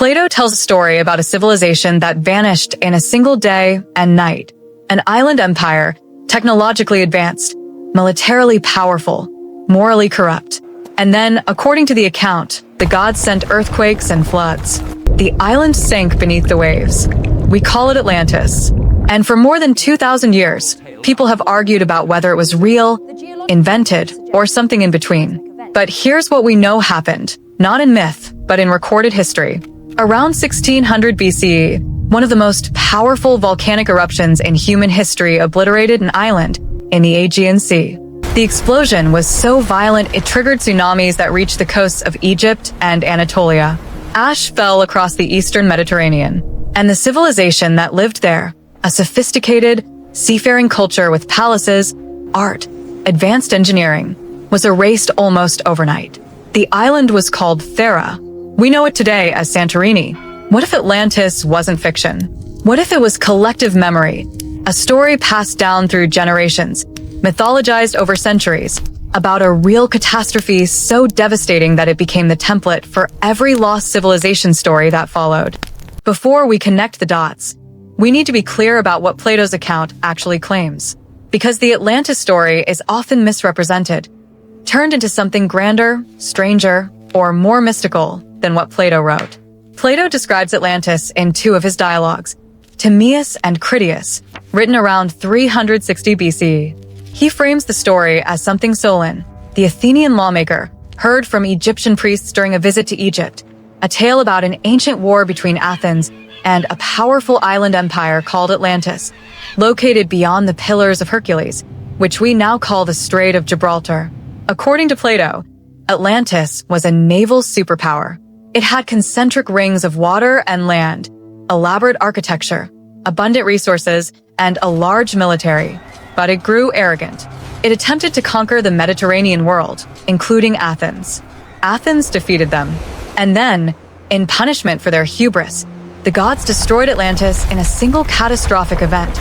Plato tells a story about a civilization that vanished in a single day and night. An island empire, technologically advanced, militarily powerful, morally corrupt. And then, according to the account, the gods sent earthquakes and floods. The island sank beneath the waves. We call it Atlantis. And for more than 2,000 years, people have argued about whether it was real, invented, or something in between. But here's what we know happened, not in myth, but in recorded history. Around 1600 BCE, one of the most powerful volcanic eruptions in human history obliterated an island in the Aegean Sea. The explosion was so violent it triggered tsunamis that reached the coasts of Egypt and Anatolia. Ash fell across the eastern Mediterranean, and the civilization that lived there, a sophisticated, seafaring culture with palaces, art, advanced engineering, was erased almost overnight. The island was called Thera. We know it today as Santorini. What if Atlantis wasn't fiction? What if it was collective memory, a story passed down through generations, mythologized over centuries, about a real catastrophe so devastating that it became the template for every lost civilization story that followed? Before we connect the dots, we need to be clear about what Plato's account actually claims, because the Atlantis story is often misrepresented, turned into something grander, stranger, or more mystical than what Plato wrote. Plato describes Atlantis in two of his dialogues, Timaeus and Critias, written around 360 BCE. He frames the story as something Solon, the Athenian lawmaker, heard from Egyptian priests during a visit to Egypt, a tale about an ancient war between Athens and a powerful island empire called Atlantis, located beyond the Pillars of Hercules, which we now call the Strait of Gibraltar. According to Plato, Atlantis was a naval superpower. It had concentric rings of water and land, elaborate architecture, abundant resources, and a large military. But it grew arrogant. It attempted to conquer the Mediterranean world, including Athens. Athens defeated them. And then, in punishment for their hubris, the gods destroyed Atlantis in a single catastrophic event.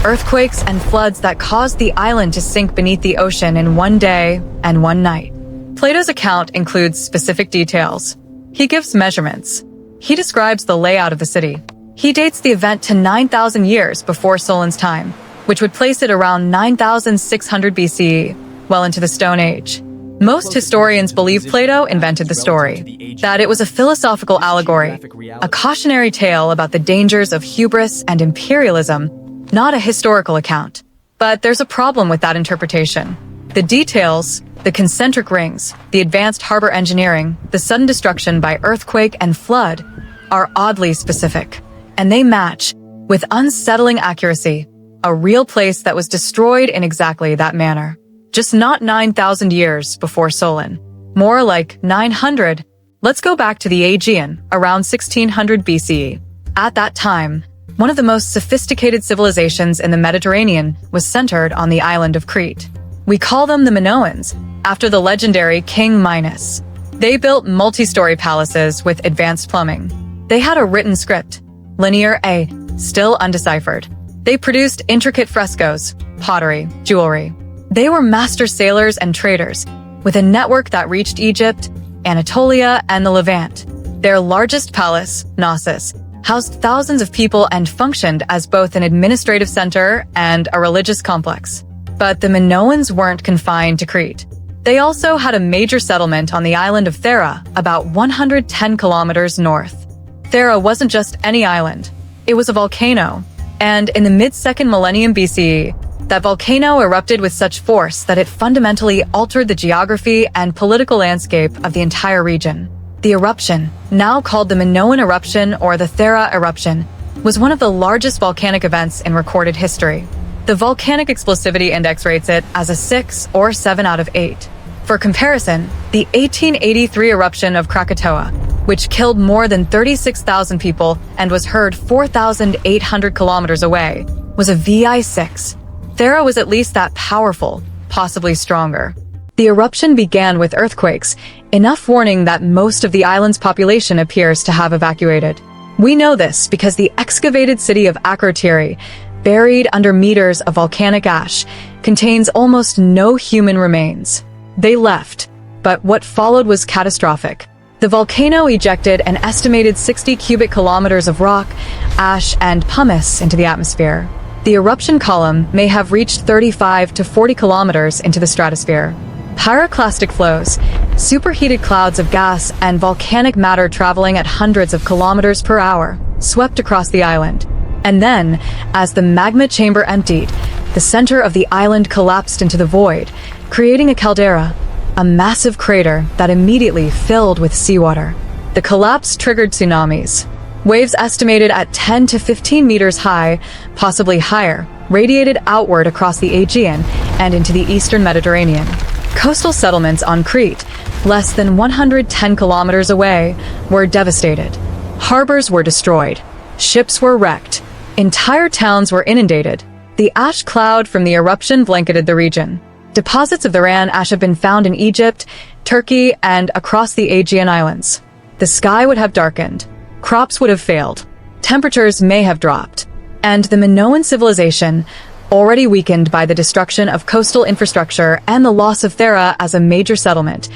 Earthquakes and floods that caused the island to sink beneath the ocean in one day and one night. Plato's account includes specific details. He gives measurements. He describes the layout of the city. He dates the event to 9,000 years before Solon's time, which would place it around 9,600 BCE, well into the Stone Age. Most historians believe Plato invented the story, that it was a philosophical allegory, a cautionary tale about the dangers of hubris and imperialism, not a historical account. But there's a problem with that interpretation. The details, the concentric rings, the advanced harbor engineering, the sudden destruction by earthquake and flood, are oddly specific. And they match, with unsettling accuracy, a real place that was destroyed in exactly that manner. Just not 9,000 years before Solon. More like 900. Let's go back to the Aegean, around 1600 BCE. At that time, one of the most sophisticated civilizations in the Mediterranean was centered on the island of Crete. We call them the Minoans, after the legendary King Minos. They built multi-story palaces with advanced plumbing. They had a written script, linear A, still undeciphered. They produced intricate frescoes, pottery, jewelry. They were master sailors and traders, with a network that reached Egypt, Anatolia, and the Levant. Their largest palace, Knossos, housed thousands of people and functioned as both an administrative center and a religious complex. But the Minoans weren't confined to Crete. They also had a major settlement on the island of Thera, about 110 kilometers north. Thera wasn't just any island. It was a volcano. And in the mid-2nd millennium BCE, that volcano erupted with such force that it fundamentally altered the geography and political landscape of the entire region. The eruption, now called the Minoan eruption or the Thera eruption, was one of the largest volcanic events in recorded history. The volcanic explosivity index rates it as a 6 or 7 out of 8. For comparison, the 1883 eruption of Krakatoa, which killed more than 36,000 people and was heard 4,800 kilometers away, was a VI6. Thera was at least that powerful, possibly stronger. The eruption began with earthquakes, enough warning that most of the island's population appears to have evacuated. We know this because the excavated city of Akrotiri, buried under meters of volcanic ash, contains almost no human remains. They left, but what followed was catastrophic. The volcano ejected an estimated 60 cubic kilometers of rock, ash, and pumice into the atmosphere. The eruption column may have reached 35 to 40 kilometers into the stratosphere. Pyroclastic flows, superheated clouds of gas and volcanic matter traveling at hundreds of kilometers per hour, swept across the island. And then, as the magma chamber emptied, the center of the island collapsed into the void, creating a caldera, a massive crater that immediately filled with seawater. The collapse triggered tsunamis. Waves estimated at 10 to 15 meters high, possibly higher, radiated outward across the Aegean and into the eastern Mediterranean. Coastal settlements on Crete, less than 110 kilometers away, were devastated. Harbors were destroyed. Ships were wrecked. Entire towns were inundated. The ash cloud from the eruption blanketed the region. Deposits of the Thera ash have been found in Egypt, Turkey, and across the Aegean Islands. The sky would have darkened. Crops would have failed. Temperatures may have dropped. And the Minoan civilization, already weakened by the destruction of coastal infrastructure and the loss of Thera as a major settlement,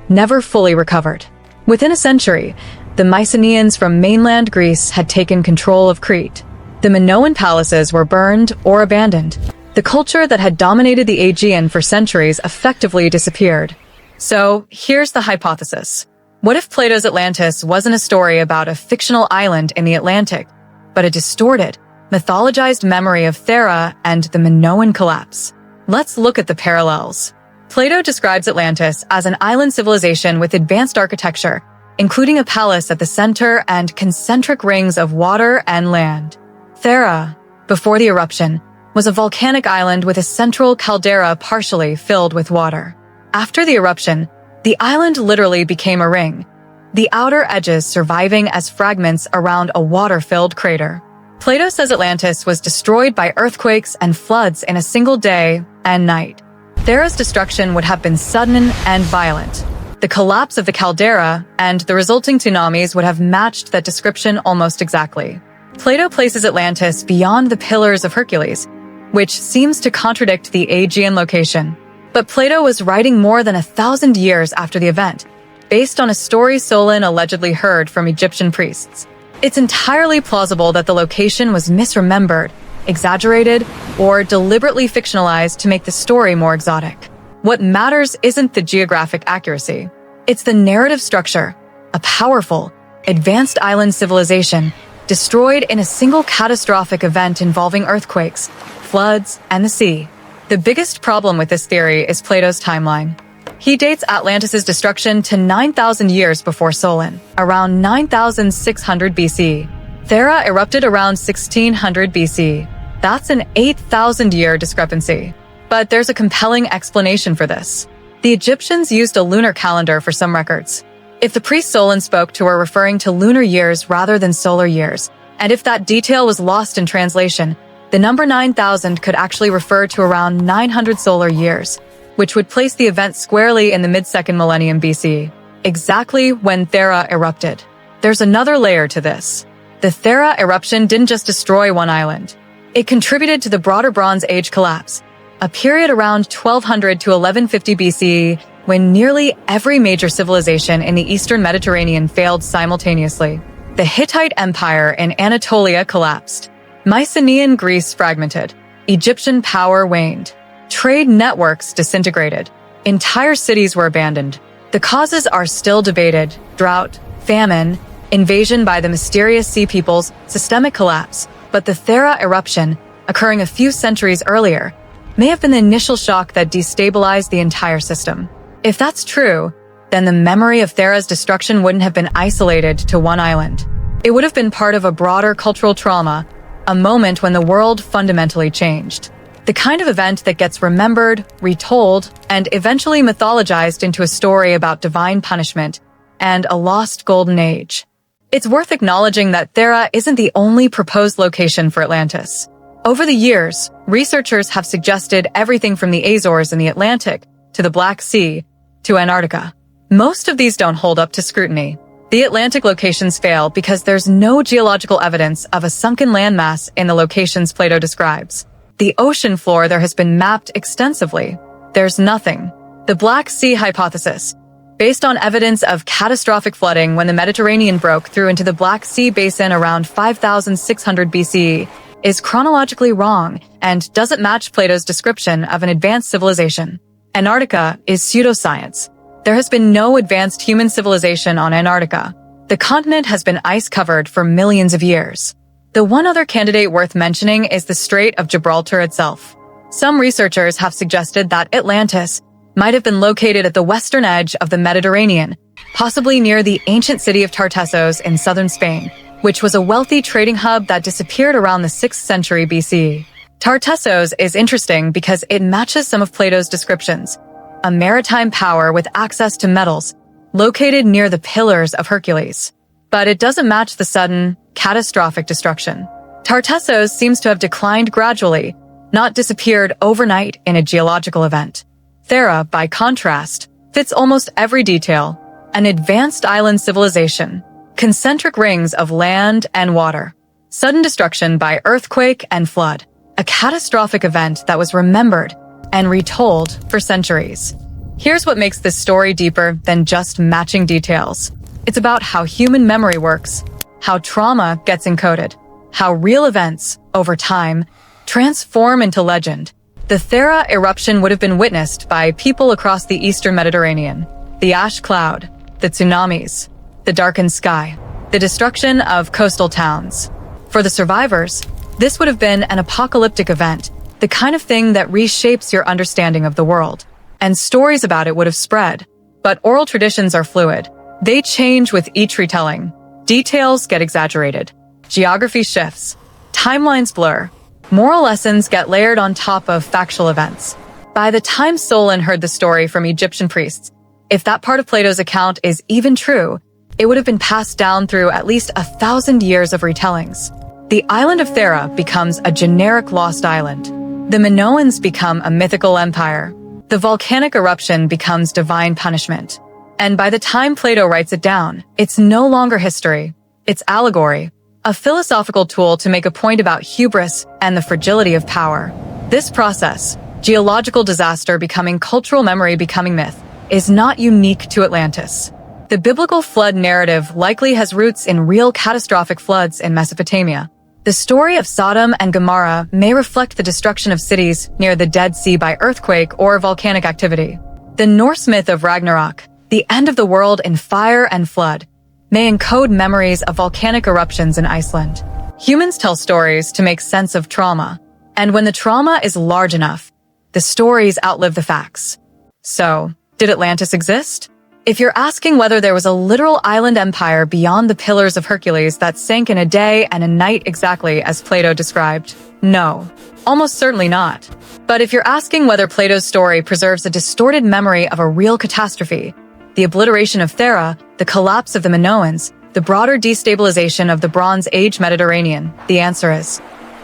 never fully recovered. Within a century, the Mycenaeans from mainland Greece had taken control of Crete. The Minoan palaces were burned or abandoned. The culture that had dominated the Aegean for centuries effectively disappeared. So, here's the hypothesis. What if Plato's Atlantis wasn't a story about a fictional island in the Atlantic, but a distorted, mythologized memory of Thera and the Minoan collapse? Let's look at the parallels. Plato describes Atlantis as an island civilization with advanced architecture, including a palace at the center and concentric rings of water and land. Thera, before the eruption, was a volcanic island with a central caldera partially filled with water. After the eruption, the island literally became a ring, the outer edges surviving as fragments around a water-filled crater. Plato says Atlantis was destroyed by earthquakes and floods in a single day and night. Thera's destruction would have been sudden and violent. The collapse of the caldera and the resulting tsunamis would have matched that description almost exactly. Plato places Atlantis beyond the Pillars of Hercules, which seems to contradict the Aegean location. But Plato was writing more than 1,000 years after the event, based on a story Solon allegedly heard from Egyptian priests. It's entirely plausible that the location was misremembered, exaggerated, or deliberately fictionalized to make the story more exotic. What matters isn't the geographic accuracy. It's the narrative structure, a powerful, advanced island civilization destroyed in a single catastrophic event involving earthquakes, floods, and the sea. The biggest problem with this theory is Plato's timeline. He dates Atlantis' destruction to 9,000 years before Solon, around 9,600 BC. Thera erupted around 1600 BC. That's an 8,000-year discrepancy. But there's a compelling explanation for this. The Egyptians used a lunar calendar for some records. If the priest Solon spoke to were referring to lunar years rather than solar years, and if that detail was lost in translation, the number 9,000 could actually refer to around 900 solar years, which would place the event squarely in the mid-2nd millennium BC, exactly when Thera erupted. There's another layer to this. The Thera eruption didn't just destroy one island. It contributed to the broader Bronze Age collapse, a period around 1200 to 1150 BC when nearly every major civilization in the eastern Mediterranean failed simultaneously. The Hittite Empire in Anatolia collapsed. Mycenaean Greece fragmented. Egyptian power waned. Trade networks disintegrated. Entire cities were abandoned. The causes are still debated: drought, famine, invasion by the mysterious sea peoples, systemic collapse. But the Thera eruption, occurring a few centuries earlier, may have been the initial shock that destabilized the entire system. If that's true, then the memory of Thera's destruction wouldn't have been isolated to one island. It would have been part of a broader cultural trauma, a moment when the world fundamentally changed. The kind of event that gets remembered, retold, and eventually mythologized into a story about divine punishment and a lost golden age. It's worth acknowledging that Thera isn't the only proposed location for Atlantis. Over the years, researchers have suggested everything from the Azores in the Atlantic to the Black Sea to Antarctica. Most of these don't hold up to scrutiny. The Atlantic locations fail because there's no geological evidence of a sunken landmass in the locations Plato describes. The ocean floor there has been mapped extensively. There's nothing. The Black Sea hypothesis, based on evidence of catastrophic flooding when the Mediterranean broke through into the Black Sea basin around 5600 BCE, is chronologically wrong and doesn't match Plato's description of an advanced civilization. Antarctica is pseudoscience. There has been no advanced human civilization on Antarctica. The continent has been ice-covered for millions of years. The one other candidate worth mentioning is the Strait of Gibraltar itself. Some researchers have suggested that Atlantis might have been located at the western edge of the Mediterranean, possibly near the ancient city of Tartessos in southern Spain, which was a wealthy trading hub that disappeared around the 6th century BCE. Tartessos is interesting because it matches some of Plato's descriptions: a maritime power with access to metals, located near the Pillars of Hercules. But it doesn't match the sudden, catastrophic destruction. Tartessos seems to have declined gradually, not disappeared overnight in a geological event. Thera, by contrast, fits almost every detail: an advanced island civilization, concentric rings of land and water, sudden destruction by earthquake and flood, a catastrophic event that was remembered and retold for centuries. Here's what makes this story deeper than just matching details. It's about how human memory works, how trauma gets encoded, how real events, over time, transform into legend. The Thera eruption would have been witnessed by people across the eastern Mediterranean. The ash cloud, the tsunamis, the darkened sky, the destruction of coastal towns. For the survivors, this would have been an apocalyptic event, the kind of thing that reshapes your understanding of the world. And stories about it would have spread. But oral traditions are fluid. They change with each retelling. Details get exaggerated. Geography shifts. Timelines blur. Moral lessons get layered on top of factual events. By the time Solon heard the story from Egyptian priests, if that part of Plato's account is even true, it would have been passed down through at least 1,000 years of retellings. The island of Thera becomes a generic lost island. The Minoans become a mythical empire. The volcanic eruption becomes divine punishment. And by the time Plato writes it down, it's no longer history. It's allegory, a philosophical tool to make a point about hubris and the fragility of power. This process, geological disaster becoming cultural memory becoming myth, is not unique to Atlantis. The biblical flood narrative likely has roots in real catastrophic floods in Mesopotamia. The story of Sodom and Gomorrah may reflect the destruction of cities near the Dead Sea by earthquake or volcanic activity. The Norse myth of Ragnarok, the end of the world in fire and flood, may encode memories of volcanic eruptions in Iceland. Humans tell stories to make sense of trauma, and when the trauma is large enough, the stories outlive the facts. So, did Atlantis exist? If you're asking whether there was a literal island empire beyond the Pillars of Hercules that sank in a day and a night exactly as Plato described, no, almost certainly not. But if you're asking whether Plato's story preserves a distorted memory of a real catastrophe, the obliteration of Thera, the collapse of the Minoans, the broader destabilization of the Bronze Age Mediterranean, the answer is,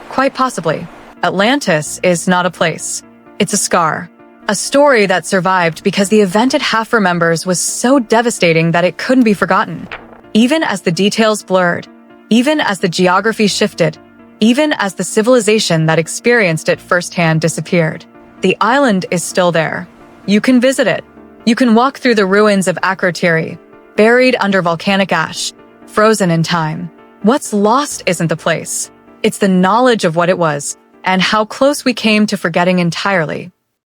quite possibly, Atlantis is not a place. It's a scar. A story that survived because the event it half remembers was so devastating that it couldn't be forgotten. Even as the details blurred, even as the geography shifted, even as the civilization that experienced it firsthand disappeared, the island is still there. You can visit it. You can walk through the ruins of Akrotiri, buried under volcanic ash, frozen in time. What's lost isn't the place. It's the knowledge of what it was, and how close we came to forgetting entirely.